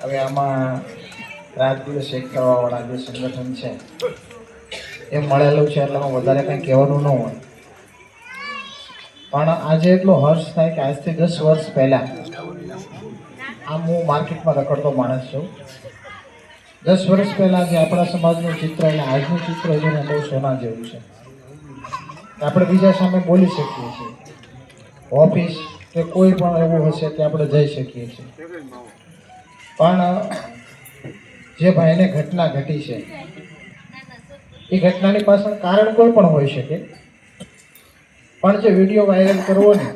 હવે આમાં રાત દિવસ એક કરવાવાળા જે સંગઠન છે એ મળેલું છે એટલે વધારે કંઈ કહેવાનું ન હોય, પણ આજે એટલો હર્ષ થાય કે આજથી 10 વર્ષ પહેલાં આમ હું માર્કેટમાં રખડતો માણસ છું. 10 વર્ષ પહેલાં જે આપણા સમાજનું ચિત્ર અને આજનું ચિત્ર જોઈને બહુ સોના જેવું છે. આપણે બીજા સામે બોલી શકીએ છીએ, ઓફિસ કે કોઈ પણ એવું હશે કે આપણે જઈ શકીએ છીએ, પણ જે ભાઈને ઘટના ઘટી છે એ ઘટનાની પાછળ કારણ કોઈ પણ હોઈ શકે, પણ જે વિડીયો વાયરલ કરવો ને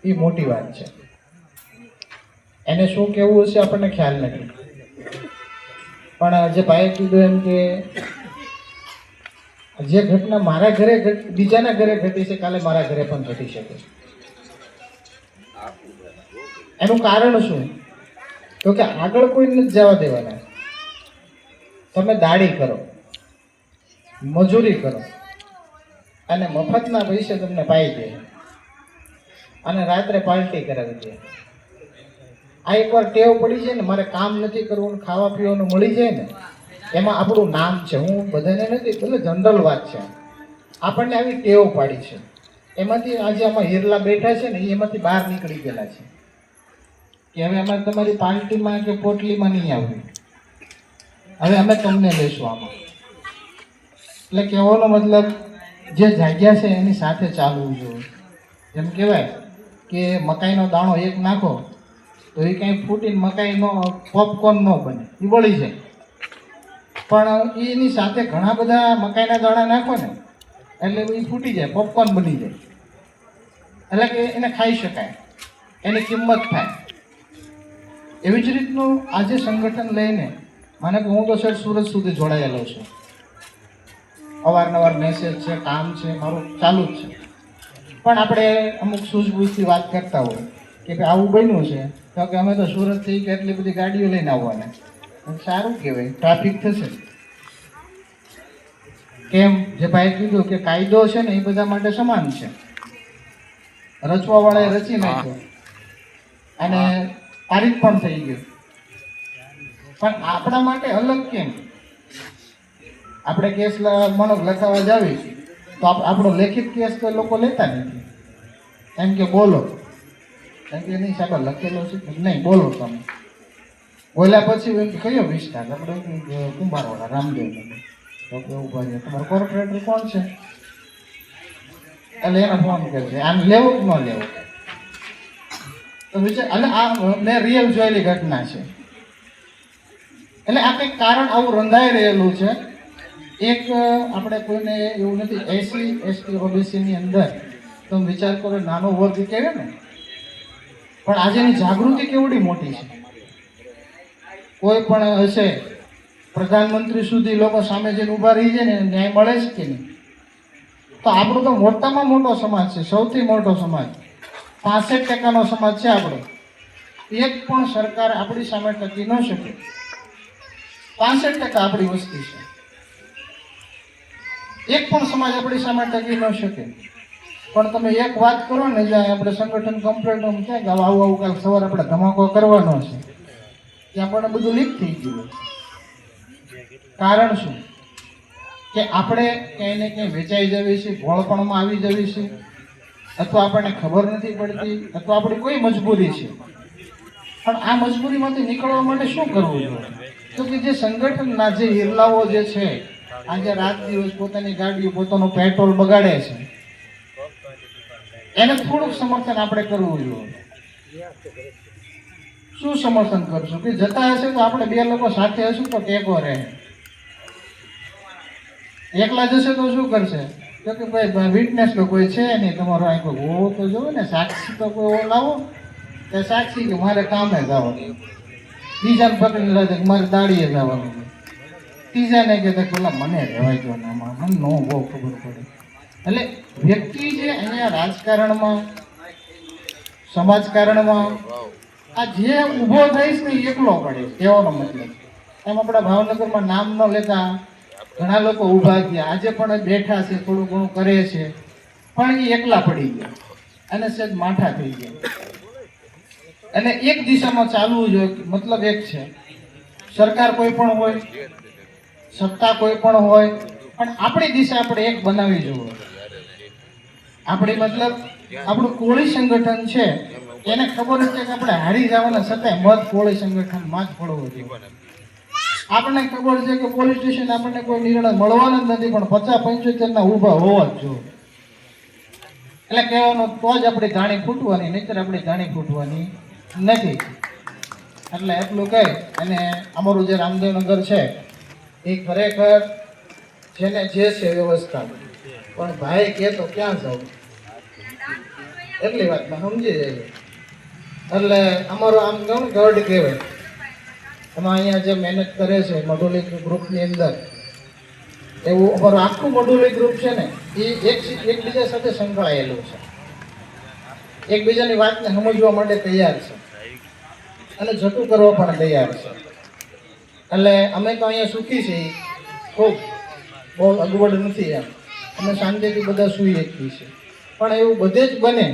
એ મોટી વાત છે. એને શું કહેવું હશે આપણને ખ્યાલ નથી, પણ જે ભાઈએ કીધું એમ કે જે ઘટના મારા ઘરે બીજાના ઘરે ઘટી છે કાલે મારા ઘરે પણ ઘટી શકે. એનું કારણ શું? તો કે આગળ કોઈ નથી જવા દેવાના. તમે દાડી કરો, મજૂરી કરો અને મફતના પૈસે તમને પાઈ દે અને રાત્રે પાર્ટી કરાવી દે. આ એકવાર ટેવ પડી જાય ને, મારે કામ નથી કરવું, ખાવા પીવાનું મળી જાય ને, એમાં આપણું નામ છે. હું બધાને નથી, એટલે જનરલ વાત છે. આપણને આવી ટેવ પાડી છે, એમાંથી આજે આમાં હિરલા બેઠા છે ને એમાંથી બહાર નીકળી ગયેલા છે કે હવે અમારે તમારી પાર્ટીમાં કે પોટલીમાં નહીં આવવી, હવે અમે તમને લઈશું આમાં. એટલે કહેવાનો મતલબ જે જાગ્યા છે એની સાથે ચાલવું જોઈએ. જેમ કહેવાય કે મકાઈનો દાણો એક નાખો તો એ કંઈ ફૂટીને મકાઈનો પોપકોર્ન ન બને, એ બળી જાય. પણ એની સાથે ઘણા બધા મકાઈના દાણા નાખો ને એટલે એ ફૂટી જાય, પોપકોર્ન બની જાય, એટલે કે એને ખાઈ શકાય, એની કિંમત થાય. એવી જ રીતનું આજે સંગઠન લઈને મને કે હું તો સર સુરત સુધી જોડાયેલો છું, અવારનવાર મેસેજ છે, કામ છે, મારું ચાલુ જ છે. પણ આપણે અમુક સૂઝબૂઝથી વાત કરતા હોય કે ભાઈ આવું બન્યું છે તો કે અમે તો સુરતથી કેટલી બધી ગાડીઓ લઈને આવવાના. સારું કહેવાય, ટ્રાફિક થશે. કેમ? જે ભાઈ કીધું કે કાયદો છે ને એ બધા માટે સમાન છે, રચવાવાળાએ રચી નાખ્યો અને પારિત પણ થઈ ગયું, પણ આપણા માટે અલગ કેમ? આપણે કેસ લખાવવા જાવી તો આપણો લેખિત કેસ તો લોકો લેતા નથી, એમ કે બોલો, એમ કે નહીં સાહેબ લખેલો છે, નહીં બોલો. તમે બોલ્યા પછી એમ કયો વિસ્તાર? આપણે કુંભારવાળા રામદેવ તો કે ઉભા રહ્યા, તમારો કોર્પોરેટર કોણ છે? એટલે એને ફોન કરશે, આમ લેવું કે ન લેવું? તો વિચાર, અને આ મેં રિયલ જોયેલી ઘટના છે. એટલે આ કંઈક કારણ આવું રંધાઈ રહેલું છે. એક આપણે કોઈને એવું નથી, એસસી એસટી ઓબીસીની અંદર તમે વિચાર કરો, નાનો વર્ગ કહેવાય ને, પણ આજે એની જાગૃતિ કેવડી મોટી છે. કોઈ પણ હશે પ્રધાનમંત્રી સુધી લોકો સામે જઈને ઊભા રહી જાય ને ન્યાય મળે છે કે નહીં? તો આપણો તો મોટામાં મોટો સમાજ છે, સૌથી મોટો સમાજ, 65% સમાજ છે આપણો. એક પણ સરકાર આપણી સામે ટકી ન શકે. 65% આપણી વસ્તી છે, એક પણ સમાજ આપણી સામે ટકી ન શકે. પણ તમે એક વાત કરો ને, જ્યાં આપણે સંગઠન કમ્પ્લેટ ક્યાં આવું આવું કાલ સવારે આપણે ધમાકો કરવાનો છે, ત્યાં પણ બધું લીક થઈ ગયું. કારણ શું? કે આપણે ક્યાંય ને ક્યાંય વેચાઈ જવી છે, ભોળપણમાં આવી જવી છે, અથવા આપણને ખબર નથી પડતી, અથવા આપણી કોઈ મજબૂરી છે. પણ આ મજબૂરીમાંથી નીકળવા માટે શું કરવું જોઈએ? તો કે જે સંગઠનના જે હિરલાઓ જે છે, આજે રાત દિવસ પોતાની ગાડીઓ, પોતાનું પેટ્રોલ બગાડે છે, એને થોડુંક સમર્થન આપણે કરવું જોઈએ. શું સમર્થન કરશું? કે જતા હશે તો આપણે બે લોકો સાથે હશું તો ટેકો રહે. એકલા જશે તો શું કરશે? તો કે ભાઈ વિટનેસ તો કોઈ છે નહીં, તમારો આ કોઈ હોવો તો જોવે ને, સાક્ષી તો કોઈ લાવો. કે સાક્ષી કે મારે કામે જવાનું, બીજાને પકડી લાગે કે મારે દાડીએ જવાનું, ત્રીજાને કે પેલા મને રહેવાય ગયો ને આમાં મને ન બહુ ખબર પડે. એટલે વ્યક્તિ જે અહીંયા રાજકારણમાં, સમાજકારણમાં આ જે ઊભો થઈશ ને એકલો પડે, કહેવાનો મતલબ. એમ આપણા ભાવનગરમાં નામ ન લેતા ઘણા લોકો ઊભા થયા, આજે પણ બેઠા છે, થોડું ઘણું કરે છે, પણ એ એકલા પડી ગયા અને સહેજ માઠા થઈ ગયા. અને એક દિશામાં ચાલવું જોઈએ, મતલબ એક છે સરકાર કોઈ પણ હોય, સત્તા કોઈ પણ હોય, પણ આપણી દિશા આપણે એક બનાવી જોઈએ. આપણી મતલબ આપણું કોળી સંગઠન છે એને ખબર છે કે આપણે હારી જવાના છતાંય મત કોળી સંગઠનમાં જ પડવો જોઈએ. આપણને ખબર છે કે પોલીસ સ્ટેશન આપણને કોઈ નિર્ણય મળવાનો જ નથી, પણ 50-75 ના ઊભા હોવા જ જોઈએ. એટલે કહેવાનું તો જ આપણી ધાણી ફૂટવાની, નહીંતર આપણી ધાણી ફૂટવાની નથી. એટલે એટલું કહી અને અમારું જે રામદેવનગર છે એ ખરેખર જેને જે છે વ્યવસ્થા, પણ ભાઈ કે તો ક્યાં જવું એટલી વાતમાં સમજી જાય. એટલે અમારું આમ કહું ગઢ કહેવાય. એમાં અહીંયા જે મહેનત કરે છે મઢોલી ગ્રુપની અંદર, એવું અમારું આખું મઢોલી ગ્રુપ છે ને એ એકબીજા સાથે સંકળાયેલું છે, એકબીજાની વાતને સમજવા માટે તૈયાર છે અને જતું કરવા પણ તૈયાર છે. એટલે અમે તો અહીંયા સુખી છીએ, ખૂબ બહુ અગવડ નથી. એમ અમે શાંતિથી બધા સૂઈ શકીએ છીએ, પણ એવું બધે જ બને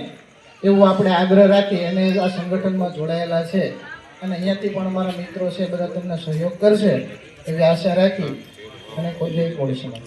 એવું આપણે આગ્રહ રાખી અને આ સંગઠનમાં જોડાયેલા છે અને અહીંયાથી પણ અમારા મિત્રો છે બધા તમને સહયોગ કરશે એવી આશા રાખી અને કોઈ જય કોળી સમાજ.